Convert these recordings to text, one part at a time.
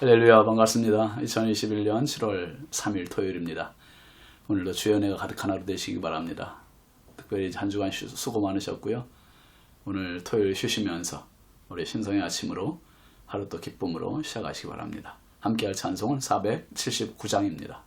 할렐루야, 반갑습니다. 2021년 7월 3일 토요일입니다. 오늘도 주의 은혜가 가득한 하루 되시기 바랍니다. 특별히 한 주간 수고 많으셨고요. 오늘 토요일 쉬시면서 우리 신성의 아침으로 하루 또 기쁨으로 시작하시기 바랍니다. 함께할 찬송은 479장입니다.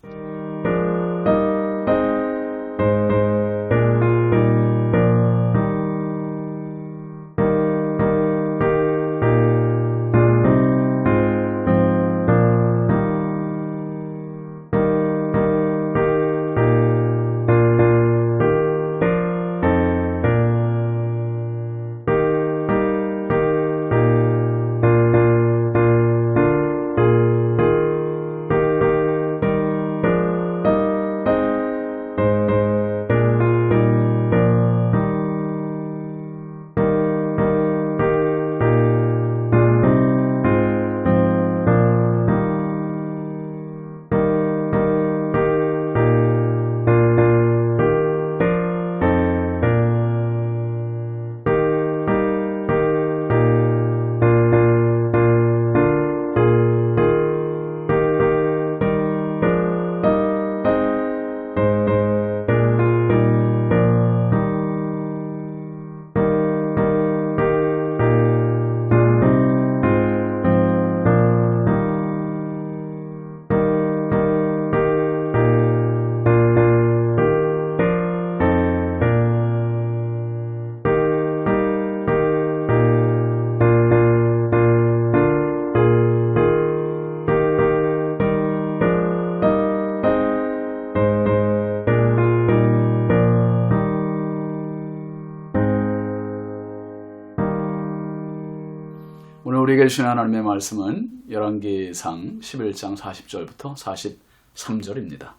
오늘 우리에게 주신 하나님의 말씀은 열왕기상 11장 40절부터 43절입니다.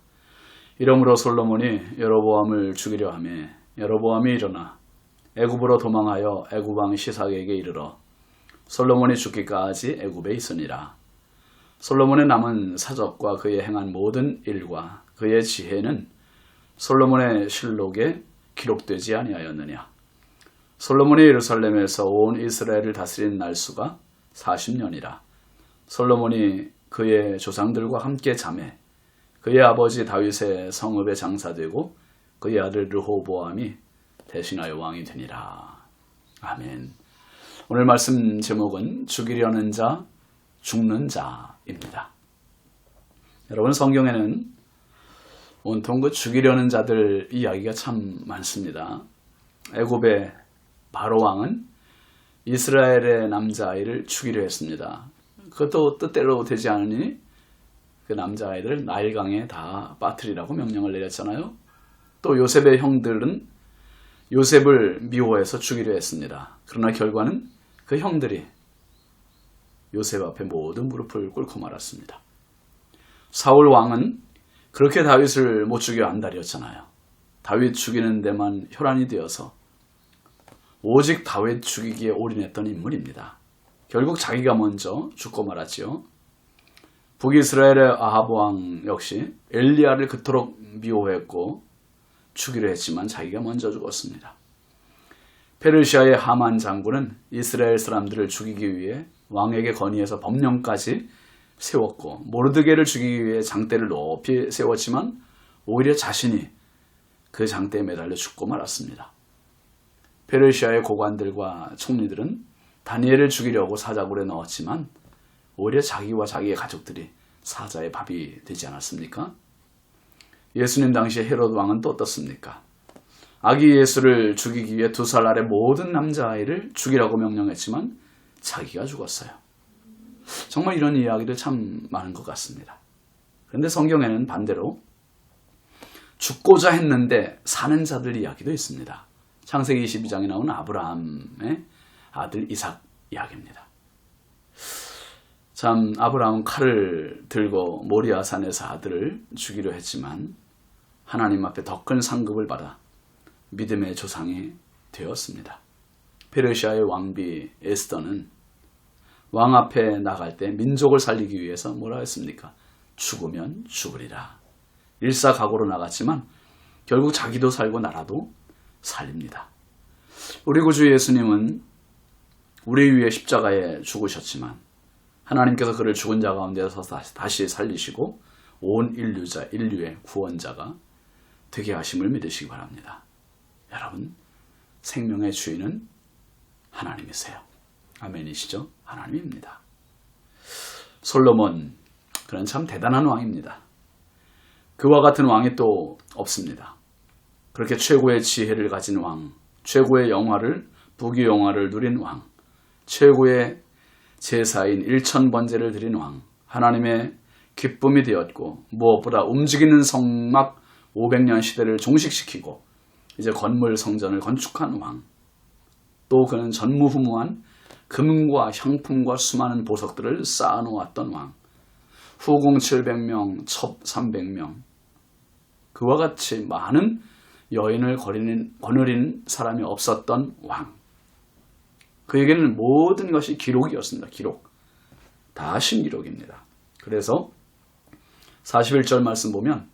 이러므로 솔로몬이 여로보암을 죽이려 하매 여로보암이 일어나 애굽으로 도망하여 애굽 왕 시삭에게 이르러 솔로몬이 죽기까지 애굽에 있으니라. 솔로몬의 남은 사적과 그의 행한 모든 일과 그의 지혜는 솔로몬의 실록에 기록되지 아니하였느냐. 솔로몬이 예루살렘에서 온 이스라엘을 다스린 날수가 40년이라. 솔로몬이 그의 조상들과 함께 자매 그의 아버지 다윗의 성읍에 장사되고 그의 아들 르호보암이 대신하여 왕이 되니라. 아멘. 오늘 말씀 제목은 죽이려는 자, 죽는 자입니다. 여러분, 성경에는 온통 그 죽이려는 자들 이야기가 참 많습니다. 애굽의 바로 왕은 이스라엘의 남자아이를 죽이려 했습니다. 그것도 뜻대로 되지 않으니 그 남자아이들을 나일강에 다 빠뜨리라고 명령을 내렸잖아요. 또 요셉의 형들은 요셉을 미워해서 죽이려 했습니다. 그러나 결과는 그 형들이 요셉 앞에 모든 무릎을 꿇고 말았습니다. 사울 왕은 그렇게 다윗을 못 죽여 안달이었잖아요. 다윗 죽이는 데만 혈안이 되어서 오직 다윗 죽이기에 올인했던 인물입니다. 결국 자기가 먼저 죽고 말았지요. 북이스라엘의 아합 왕 역시 엘리야를 그토록 미워했고 죽이려 했지만 자기가 먼저 죽었습니다. 페르시아의 하만 장군은 이스라엘 사람들을 죽이기 위해 왕에게 건의해서 법령까지 세웠고 모르드게를 죽이기 위해 장대를 높이 세웠지만 오히려 자신이 그 장대에 매달려 죽고 말았습니다. 페르시아의 고관들과 총리들은 다니엘을 죽이려고 사자굴에 넣었지만 오히려 자기와 자기의 가족들이 사자의 밥이 되지 않았습니까? 예수님 당시에 헤롯 왕은 또 어떻습니까? 아기 예수를 죽이기 위해 2살 아래 모든 남자아이를 죽이라고 명령했지만 자기가 죽었어요. 정말 이런 이야기들 참 많은 것 같습니다. 그런데 성경에는 반대로 죽고자 했는데 사는 자들 이야기도 있습니다. 창세기 22장에 나오는 아브라함의 아들 이삭 이야기입니다. 참 아브라함은 칼을 들고 모리아 산에서 아들을 죽이려 했지만 하나님 앞에 더 큰 상급을 받아 믿음의 조상이 되었습니다. 페르시아의 왕비 에스더는 왕 앞에 나갈 때 민족을 살리기 위해서 뭐라 했습니까? 죽으면 죽으리라. 일사각오로 나갔지만 결국 자기도 살고 나라도 살립니다. 우리 구주 예수님은 우리 위해 십자가에 죽으셨지만 하나님께서 그를 죽은 자 가운데서 다시 살리시고 온 인류의 구원자가 되게 하심을 믿으시기 바랍니다. 여러분, 생명의 주인은 하나님이세요. 아멘이시죠? 하나님입니다. 솔로몬, 그는 참 대단한 왕입니다. 그와 같은 왕이 또 없습니다. 그렇게 최고의 지혜를 가진 왕, 최고의 부귀영화를 누린 왕, 최고의 제사인 1000번제를 드린 왕, 하나님의 기쁨이 되었고 무엇보다 움직이는 성막 500년 시대를 종식시키고 이제 건물 성전을 건축한 왕, 또 그는 전무후무한 금과 향품과 수많은 보석들을 쌓아놓았던 왕, 후궁 700명, 첩 300명, 그와 같이 많은 여인을 거느린 사람이 없었던 왕. 그에게는 모든 것이 기록이었습니다. 기록. 다 신기록입니다. 그래서 41절 말씀 보면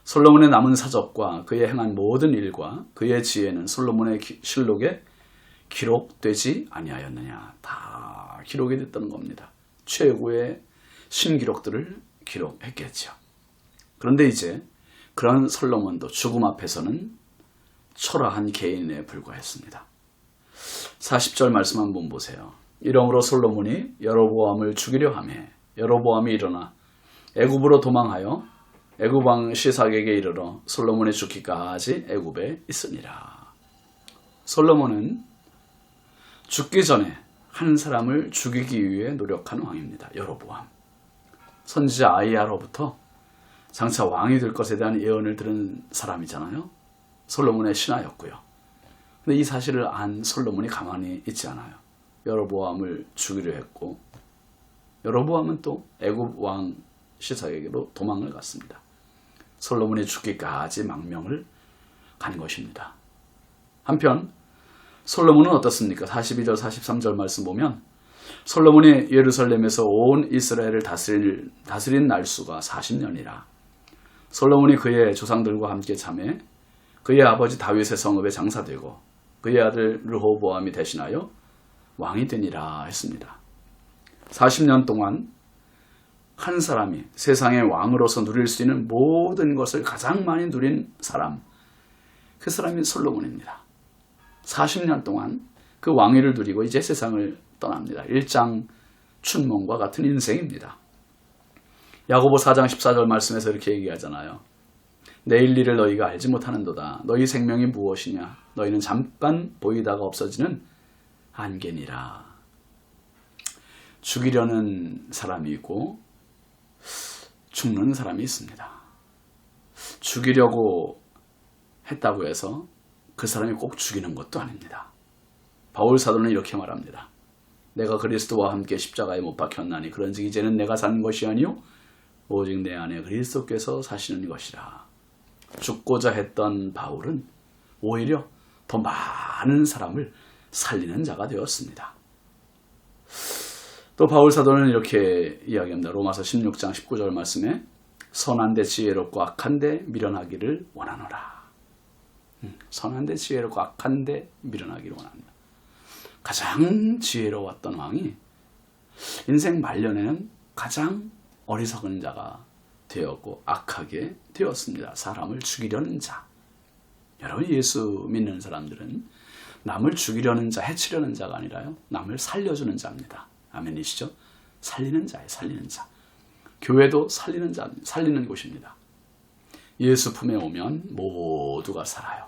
솔로몬의 남은 사적과 그의 행한 모든 일과 그의 지혜는 솔로몬의 실록에 기록되지 아니하였느냐. 다 기록이 됐다는 겁니다. 최고의 신기록들을 기록했겠죠. 그런데 이제 그런 솔로몬도 죽음 앞에서는 초라한 개인에 불과했습니다. 40절 말씀 한번 보세요. 이러므로 솔로몬이 여로보암을 죽이려 하며 여로보암이 일어나 애굽으로 도망하여 애굽 왕 시삭에게 이르러 솔로몬이 죽기까지 애굽에 있으니라. 솔로몬은 죽기 전에 한 사람을 죽이기 위해 노력한 왕입니다. 여로보암. 선지자 아이야로부터 장차 왕이 될 것에 대한 예언을 들은 사람이잖아요. 솔로몬의 신하였고요. 근데 이 사실을 안 솔로몬이 가만히 있지 않아요. 여로보암을 죽이려 했고 여로보암은 또 애굽 왕 시삭에게로 도망을 갔습니다. 솔로몬이 죽기까지 망명을 간 것입니다. 한편 솔로몬은 어떻습니까? 42절 43절 말씀 보면 솔로몬이 예루살렘에서 온 이스라엘을 다스린 날수가 40년이라. 솔로몬이 그의 조상들과 함께 잠에 그의 아버지 다윗의 성읍에 장사되고 그의 아들 르호보암이 대신하여 왕이 되니라 했습니다. 40년 동안 한 사람이 세상의 왕으로서 누릴 수 있는 모든 것을 가장 많이 누린 사람, 그 사람이 솔로몬입니다. 40년 동안 그 왕위를 누리고 이제 세상을 떠납니다. 일장춘몽과 같은 인생입니다. 야고보 4장 14절 말씀에서 이렇게 얘기하잖아요. 내일 일을 너희가 알지 못하는도다. 너희 생명이 무엇이냐? 너희는 잠깐 보이다가 없어지는 안개니라. 죽이려는 사람이 있고 죽는 사람이 있습니다. 죽이려고 했다고 해서 그 사람이 꼭 죽이는 것도 아닙니다. 바울 사도는 이렇게 말합니다. 내가 그리스도와 함께 십자가에 못 박혔나니 그런즉 이제는 내가 사는 것이 아니요 오직 내 안에 그리스도께서 사시는 것이라. 죽고자 했던 바울은 오히려 더 많은 사람을 살리는 자가 되었습니다. 또 바울 사도는 이렇게 이야기합니다. 로마서 16장 19절 말씀에 선한데 지혜롭고 악한데 미련하기를 원하노라. 선한데 지혜롭고 악한데 미련하기를 원합니다. 가장 지혜로웠던 왕이 인생 말년에는 가장 어리석은 자가 되었고 악하게 되었습니다. 사람을 죽이려는 자. 여러분, 예수 믿는 사람들은 남을 죽이려는 자, 해치려는 자가 아니라요, 남을 살려주는 자입니다. 아멘이시죠? 살리는 자예요. 살리는 자. 교회도 살리는 자, 살리는 곳입니다. 예수 품에 오면 모두가 살아요.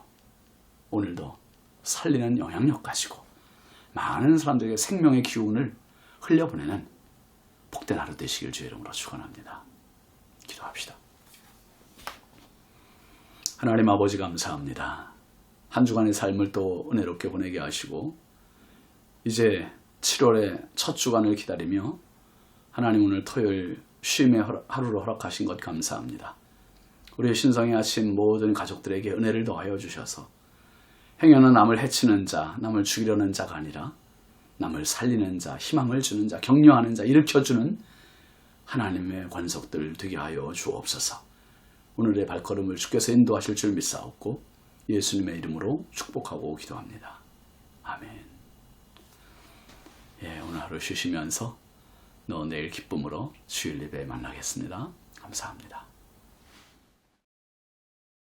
오늘도 살리는 영향력 가지고 많은 사람들에게 생명의 기운을 흘려보내는 복된 하루 되시길 주의 이름으로 축원합니다. 기도합시다. 하나님 아버지 감사합니다. 한 주간의 삶을 또 은혜롭게 보내게 하시고 이제 7월의 첫 주간을 기다리며 하나님 오늘 토요일 쉼의 하루로 허락하신 것 감사합니다. 우리 신성의 아침 모든 가족들에게 은혜를 더하여 주셔서 행여나 남을 해치는 자, 남을 죽이려는 자가 아니라 남을 살리는 자, 희망을 주는 자, 격려하는 자, 일으켜주는 하나님의 권속들 되게 하여 주옵소서. 오늘의 발걸음을 주께서 인도하실 줄 믿사옵고 예수님의 이름으로 축복하고 기도합니다. 아멘. 오늘 하루 쉬시면서 내일 기쁨으로 주일 예배에 만나겠습니다. 감사합니다.